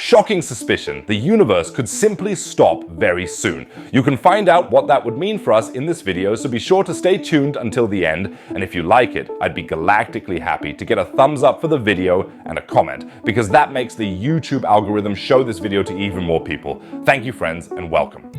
shocking suspicion the universe could simply stop very soon. You can find out what that would mean for us in this video, so be sure to stay tuned until the end, and if you like it, I'd be galactically happy to get a thumbs up for the video and a comment, because that makes the YouTube algorithm show this video to even more people. Thank you, friends, and welcome.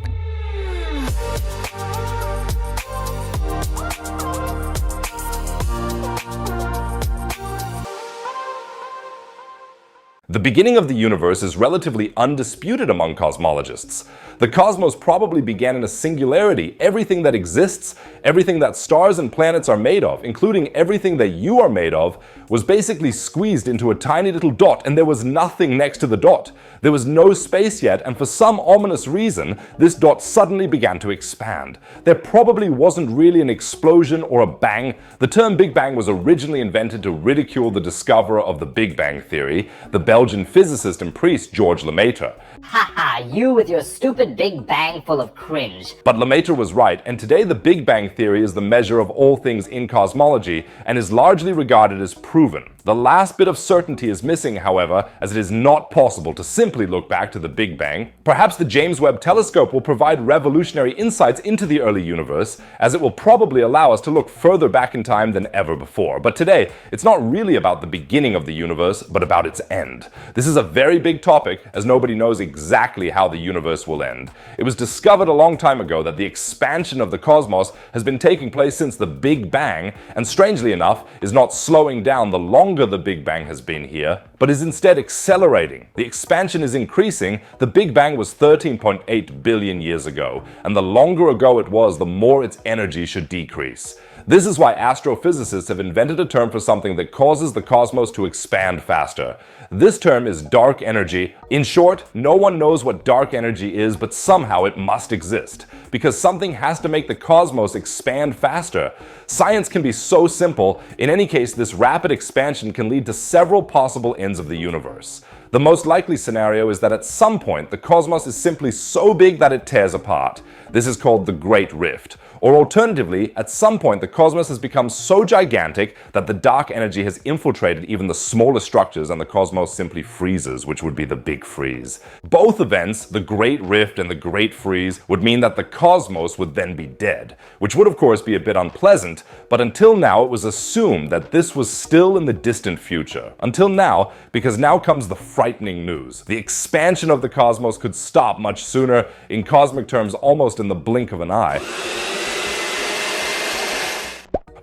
The beginning of the universe is relatively undisputed among cosmologists. The cosmos probably began in a singularity. Everything that exists, everything that stars and planets are made of, including everything that you are made of, was basically squeezed into a tiny little dot, and there was nothing next to the dot. There was no space yet, and for some ominous reason, this dot suddenly began to expand. There probably wasn't really an explosion or a bang. The term Big Bang was originally invented to ridicule the discoverer of the Big Bang theory, the Belgian physicist and priest George Lemaitre. Haha, you with your stupid Big Bang full of cringe. But Lemaitre was right, and today the Big Bang theory is the measure of all things in cosmology and is largely regarded as proven. The last bit of certainty is missing, however, as it is not possible to simply look back to the Big Bang. Perhaps the James Webb Telescope will provide revolutionary insights into the early universe, as it will probably allow us to look further back in time than ever before. But today, it's not really about the beginning of the universe, but about its end. This is a very big topic, as nobody knows exactly how the universe will end. It was discovered a long time ago that the expansion of the cosmos has been taking place since the Big Bang, and strangely enough, is not slowing down the longer the Big Bang has been here, but is instead accelerating. The expansion is increasing. The Big Bang was 13.8 billion years ago, and the longer ago it was, the more its energy should decrease. This is why astrophysicists have invented a term for something that causes the cosmos to expand faster. This term is dark energy. In short, no one knows what dark energy is, but somehow it must exist, because something has to make the cosmos expand faster. Science can be so simple. In any case, this rapid expansion can lead to several possible ends of the universe. The most likely scenario is that at some point the cosmos is simply so big that it tears apart. This is called the Great Rift. Or alternatively, at some point the cosmos has become so gigantic that the dark energy has infiltrated even the smallest structures and the cosmos simply freezes, which would be the Big Freeze. Both events, the Great Rift and the Great Freeze, would mean that the cosmos would then be dead, which would of course be a bit unpleasant, but until now it was assumed that this was still in the distant future. Until now, because now comes the frightening news. The expansion of the cosmos could stop much sooner, in cosmic terms almost in the blink of an eye.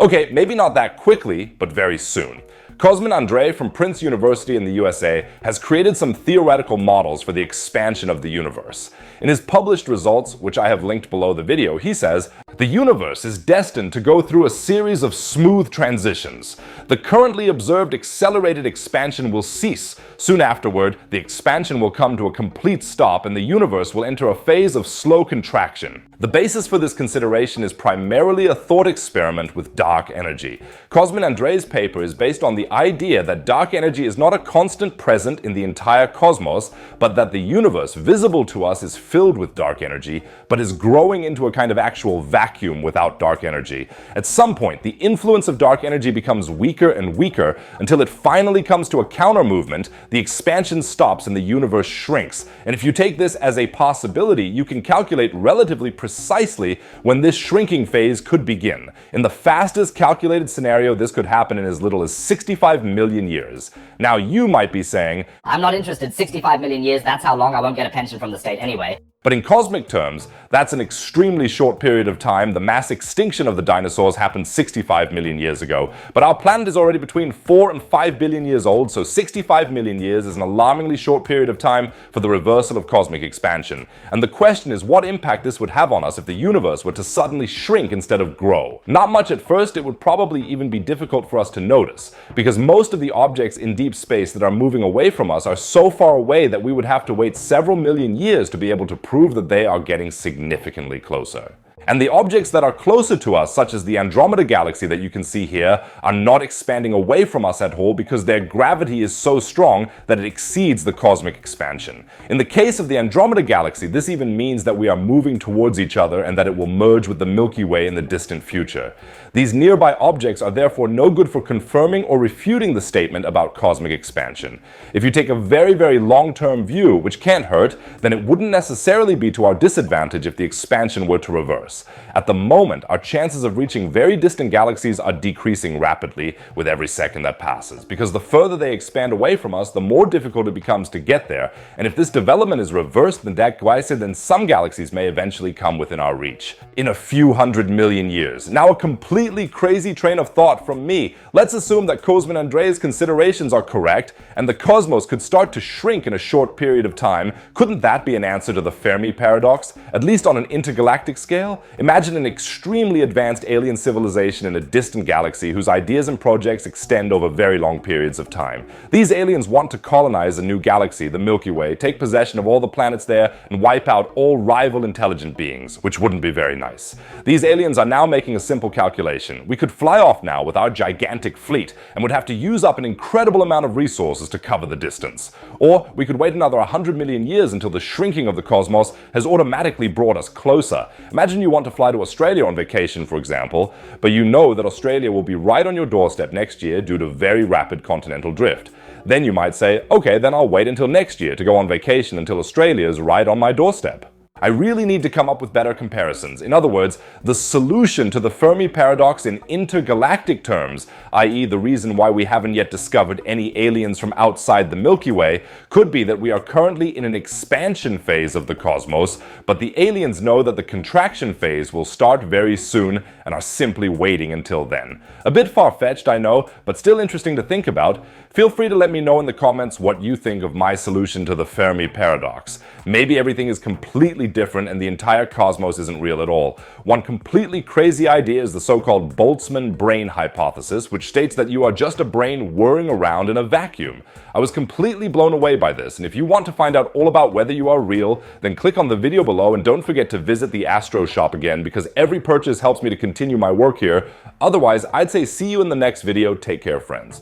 Okay, maybe not that quickly, but very soon. Cosmin Andrei from Prince University in the USA has created some theoretical models for the expansion of the universe. In his published results, which I have linked below the video, he says, "The universe is destined to go through a series of smooth transitions. The currently observed accelerated expansion will cease. Soon afterward, the expansion will come to a complete stop and the universe will enter a phase of slow contraction." The basis for this consideration is primarily a thought experiment with dark energy. Cosmin Andrei's paper is based on the idea that dark energy is not a constant present in the entire cosmos, but that the universe visible to us is filled with dark energy, but is growing into a kind of actual vacuum without dark energy. At some point, the influence of dark energy becomes weaker and weaker until it finally comes to a counter movement, the expansion stops and the universe shrinks. And if you take this as a possibility, you can calculate relatively precisely when this shrinking phase could begin. In the fastest calculated scenario, this could happen in as little as 65 million years. Now you might be saying, I'm not interested. 65 million years, that's how long I won't get a pension from the state anyway. But in cosmic terms, that's an extremely short period of time. The mass extinction of the dinosaurs happened 65 million years ago. But our planet is already between 4 and 5 billion years old, so 65 million years is an alarmingly short period of time for the reversal of cosmic expansion. And the question is what impact this would have on us if the universe were to suddenly shrink instead of grow. Not much at first. It would probably even be difficult for us to notice, because most of the objects in deep space that are moving away from us are so far away that we would have to wait several million years to be able to prove that they are getting significantly closer. And the objects that are closer to us, such as the Andromeda Galaxy that you can see here, are not expanding away from us at all because their gravity is so strong that it exceeds the cosmic expansion. In the case of the Andromeda Galaxy, this even means that we are moving towards each other and that it will merge with the Milky Way in the distant future. These nearby objects are therefore no good for confirming or refuting the statement about cosmic expansion. If you take a very long-term view, which can't hurt, then it wouldn't necessarily be to our disadvantage if the expansion were to reverse. At the moment, our chances of reaching very distant galaxies are decreasing rapidly with every second that passes, because the further they expand away from us, the more difficult it becomes to get there, and if this development is reversed, then some galaxies may eventually come within our reach. In a few 100 million years. Now a completely crazy train of thought from me. Let's assume that Kozma and Andrea's considerations are correct, and the cosmos could start to shrink in a short period of time. Couldn't that be an answer to the Fermi paradox, at least on an intergalactic scale? Imagine an extremely advanced alien civilization in a distant galaxy whose ideas and projects extend over very long periods of time. These aliens want to colonize a new galaxy, the Milky Way, take possession of all the planets there, and wipe out all rival intelligent beings, which wouldn't be very nice. These aliens are now making a simple calculation. We could fly off now with our gigantic fleet, and would have to use up an incredible amount of resources to cover the distance. Or we could wait another 100 million years until the shrinking of the cosmos has automatically brought us closer. Imagine you want to fly to Australia on vacation, for example, but you know that Australia will be right on your doorstep next year due to very rapid continental drift. Then you might say, okay, then I'll wait until next year to go on vacation until Australia is right on my doorstep. I really need to come up with better comparisons. In other words, the solution to the Fermi paradox in intergalactic terms, i.e. the reason why we haven't yet discovered any aliens from outside the Milky Way, could be that we are currently in an expansion phase of the cosmos, but the aliens know that the contraction phase will start very soon and are simply waiting until then. A bit far-fetched, I know, but still interesting to think about. Feel free to let me know in the comments what you think of my solution to the Fermi paradox. Maybe everything is completely different and the entire cosmos isn't real at all. One completely crazy idea is the so-called Boltzmann brain hypothesis, which states that you are just a brain whirring around in a vacuum. I was completely blown away by this, and if you want to find out all about whether you are real, then click on the video below and don't forget to visit the Astro shop again, because every purchase helps me to continue my work here. Otherwise, I'd say see you in the next video. Take care, friends.